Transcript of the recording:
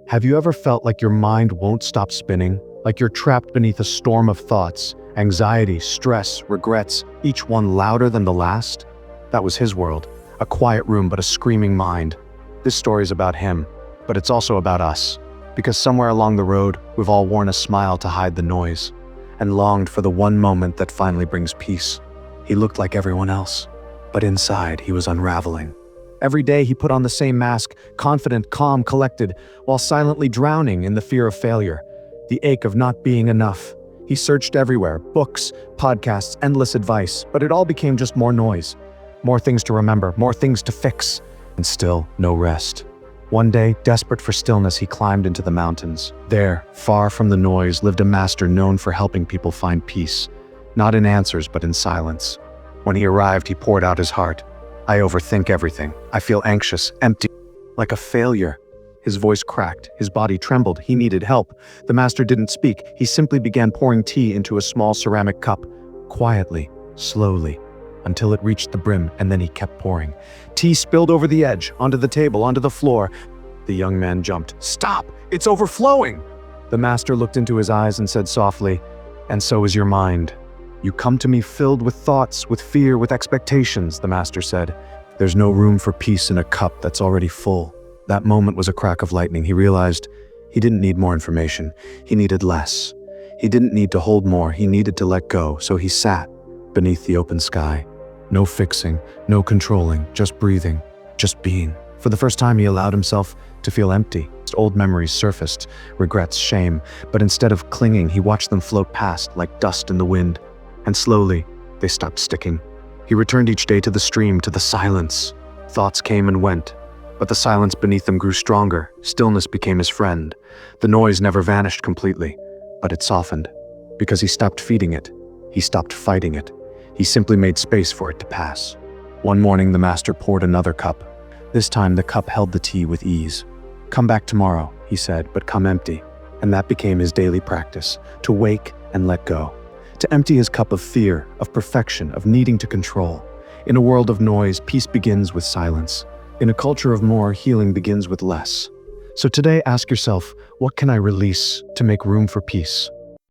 Have you ever felt like your mind won't stop spinning? Like you're trapped beneath a storm of thoughts, anxiety, stress, regrets, each one louder than the last? That was his world. A quiet room but a screaming mind. This story's about him, but it's also about us. Because somewhere along the road, we've all worn a smile to hide the noise, and longed for the one moment that finally brings peace. He looked like everyone else, but inside he was unraveling. Every day he put on the same mask, confident, calm, collected, while silently drowning in the fear of failure, the ache of not being enough. He searched everywhere, books, podcasts, endless advice, but it all became just more noise. More things to remember, more things to fix, and still no rest. One day, desperate for stillness, he climbed into the mountains. There, far from the noise, lived a master known for helping people find peace, not in answers but in silence. When he arrived, he poured out his heart. I overthink everything. I feel anxious, empty, like a failure. His voice cracked, his body trembled, he needed help. The master didn't speak, he simply began pouring tea into a small ceramic cup, quietly, slowly, until it reached the brim, and then he kept pouring. Tea spilled over the edge, onto the table, onto the floor. The young man jumped. Stop! It's overflowing! The master looked into his eyes and said softly, and so is your mind. You come to me filled with thoughts, with fear, with expectations, the master said. There's no room for peace in a cup that's already full. That moment was a crack of lightning. He realized he didn't need more information. He needed less. He didn't need to hold more. He needed to let go. So he sat beneath the open sky. No fixing, no controlling, just breathing, just being. For the first time, he allowed himself to feel empty. Old memories surfaced, regrets, shame, but instead of clinging, he watched them float past like dust in the wind. And slowly, they stopped sticking. He returned each day to the stream, to the silence. Thoughts came and went, but the silence beneath them grew stronger. Stillness became his friend. The noise never vanished completely, but it softened. Because he stopped feeding it. He stopped fighting it. He simply made space for it to pass. One morning, the master poured another cup. This time, the cup held the tea with ease. Come back tomorrow, he said, but come empty. And that became his daily practice, to wake and let go. To empty his cup of fear, of perfection, of needing to control. In a world of noise, peace begins with silence. In a culture of more, healing begins with less. So today, ask yourself, what can I release to make room for peace?